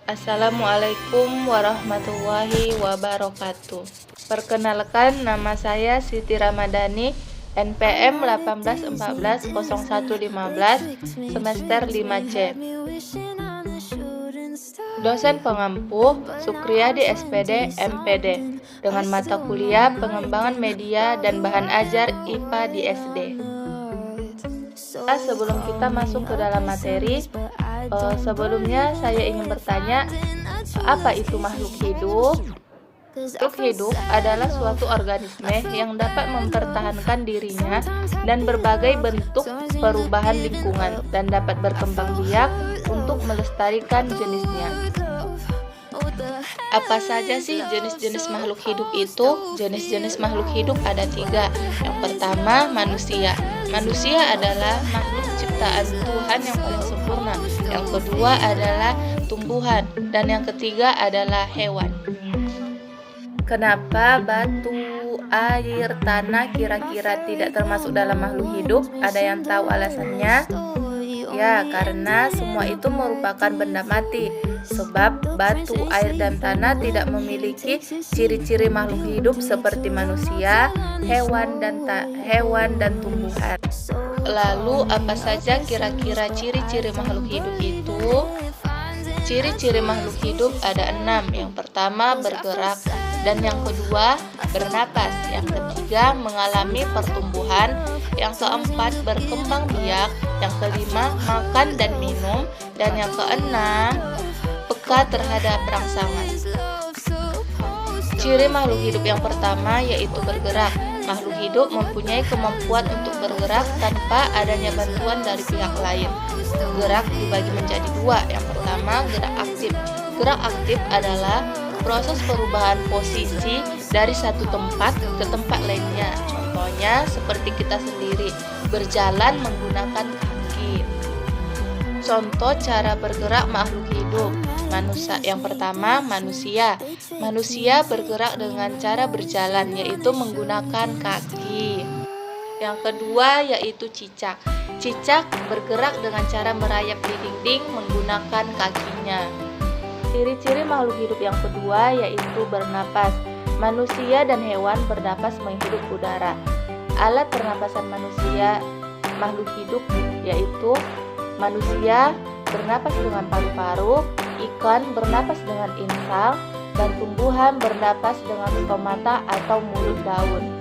Assalamualaikum warahmatullahi wabarakatuh. Perkenalkan, nama saya Siti Ramadhani, NPM 18140115, semester 5C. Dosen pengampu Sukriyadi SPD MPD, dengan mata kuliah Pengembangan Media dan Bahan Ajar IPA di SD. Sebelum kita masuk ke dalam materi, sebelumnya saya ingin bertanya, apa itu makhluk hidup? Makhluk hidup adalah suatu organisme yang dapat mempertahankan dirinya dan berbagai bentuk perubahan lingkungan dan dapat berkembang biak untuk melestarikan jenisnya. Apa saja sih jenis-jenis makhluk hidup itu? Jenis-jenis makhluk hidup ada 3. Yang pertama, manusia. Manusia adalah makhluk ciptaan Tuhan yang paling sempurna. Yang kedua adalah tumbuhan. Dan yang ketiga adalah hewan. Kenapa batu, air, tanah kira-kira tidak termasuk dalam makhluk hidup? Ada yang tahu alasannya? Ya, karena semua itu merupakan benda mati. Sebab batu, air, dan tanah tidak memiliki ciri-ciri makhluk hidup seperti manusia, hewan, dan tumbuhan. Lalu apa saja kira-kira ciri-ciri makhluk hidup itu? Ciri-ciri makhluk hidup ada 6. Yang pertama, bergerak. Dan yang kedua, bernapas. Yang ketiga, mengalami pertumbuhan. Yang keempat, berkembang biak. Yang kelima, makan dan minum. Dan yang keenam, peka terhadap rangsangan. Ciri makhluk hidup yang pertama yaitu bergerak. Makhluk hidup mempunyai kemampuan untuk bergerak tanpa adanya bantuan dari pihak lain. Gerak dibagi menjadi 2. Yang pertama, gerak aktif. Gerak aktif adalah proses perubahan posisi dari satu tempat ke tempat lainnya. Contohnya seperti kita sendiri berjalan menggunakan kaki. Contoh cara bergerak makhluk hidup. Yang pertama, manusia. Manusia bergerak dengan cara berjalan, yaitu menggunakan kaki. Yang kedua yaitu cicak. Cicak bergerak dengan cara merayap di dinding menggunakan kakinya. Ciri-ciri makhluk hidup yang kedua yaitu bernapas. Manusia dan hewan bernapas menghirup udara. Alat pernapasan manusia makhluk hidup yaitu manusia bernapas dengan paru-paru, ikan bernapas dengan insang, dan tumbuhan bernapas dengan stomata atau mulut daun.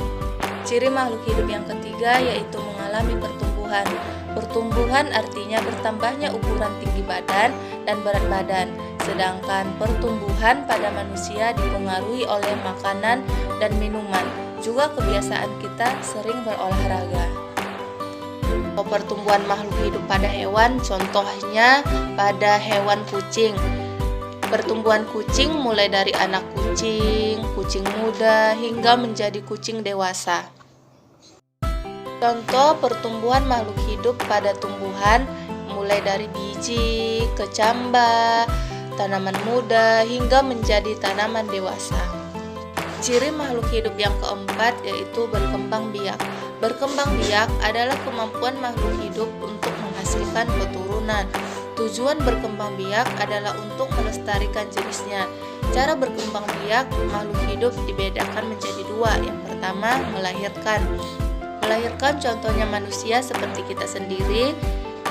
Ciri makhluk hidup yang ketiga yaitu mengalami pertumbuhan. Pertumbuhan artinya bertambahnya ukuran tinggi badan dan berat badan. Sedangkan pertumbuhan pada manusia dipengaruhi oleh makanan dan minuman. Juga kebiasaan kita sering berolahraga. Pertumbuhan makhluk hidup pada hewan, contohnya pada hewan kucing. Pertumbuhan kucing mulai dari anak kucing, kucing muda, hingga menjadi kucing dewasa. Contoh pertumbuhan makhluk hidup pada tumbuhan mulai dari biji, kecambah, tanaman muda, hingga menjadi tanaman dewasa. Ciri makhluk hidup yang keempat yaitu berkembang biak. Berkembang biak adalah kemampuan makhluk hidup untuk menghasilkan keturunan. Tujuan berkembang biak adalah untuk melestarikan jenisnya. Cara berkembang biak makhluk hidup dibedakan menjadi 2. Yang pertama, melahirkan. Melahirkan contohnya manusia seperti kita sendiri,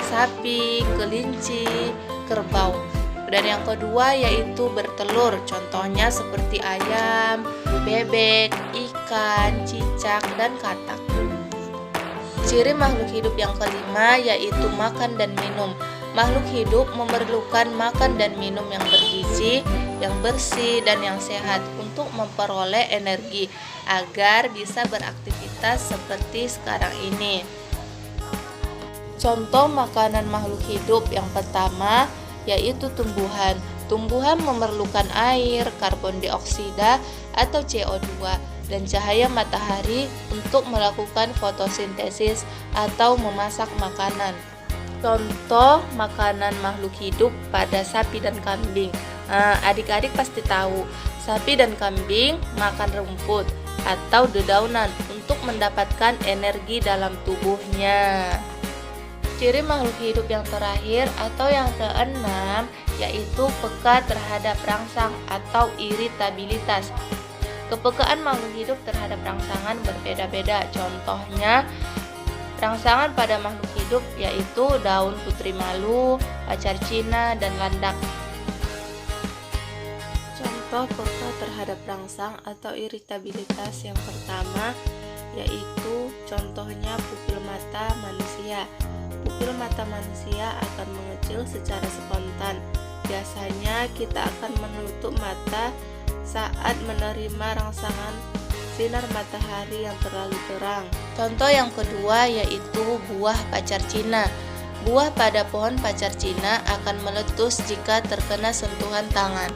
sapi, kelinci, kerbau. Dan yang kedua yaitu bertelur, contohnya seperti ayam, bebek, ikan, cicak, dan katak. Ciri makhluk hidup yang kelima yaitu makan dan minum. Makhluk hidup memerlukan makan dan minum yang bergizi, yang bersih, dan yang sehat untuk memperoleh energi agar bisa beraktivitas seperti sekarang ini. Contoh makanan makhluk hidup yang pertama yaitu tumbuhan. Tumbuhan memerlukan air, karbon dioksida atau CO2, dan cahaya matahari untuk melakukan fotosintesis atau memasak makanan. Contoh makanan makhluk hidup pada sapi dan kambing. Adik-adik pasti tahu, sapi dan kambing makan rumput atau dedaunan untuk mendapatkan energi dalam tubuhnya. Ciri makhluk hidup yang terakhir atau yang keenam yaitu peka terhadap rangsang atau iritabilitas. Kepekaan makhluk hidup terhadap rangsangan berbeda-beda. Contohnya, rangsangan pada makhluk hidup yaitu daun putri malu, pacar Cina, dan landak. Contoh peka terhadap rangsang atau iritabilitas yang pertama yaitu contohnya pupil mata manusia. Pupil mata manusia akan mengecil secara spontan. Biasanya kita akan menutup mata saat menerima rangsangan sinar matahari yang terlalu terang. Contoh yang kedua yaitu buah pacar Cina. Buah pada pohon pacar Cina akan meletus jika terkena sentuhan tangan.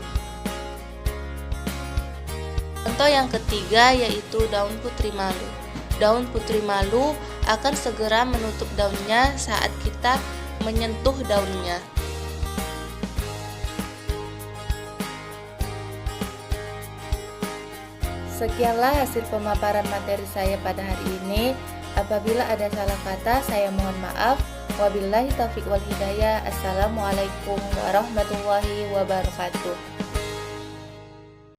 Contoh yang ketiga yaitu daun putri malu. Daun putri malu akan segera menutup daunnya saat kita menyentuh daunnya. Sekianlah hasil pemaparan materi saya pada hari ini. Apabila ada salah kata, saya mohon maaf. Wabillahi taufiq wal hidayah. Assalamualaikum warahmatullahi wabarakatuh.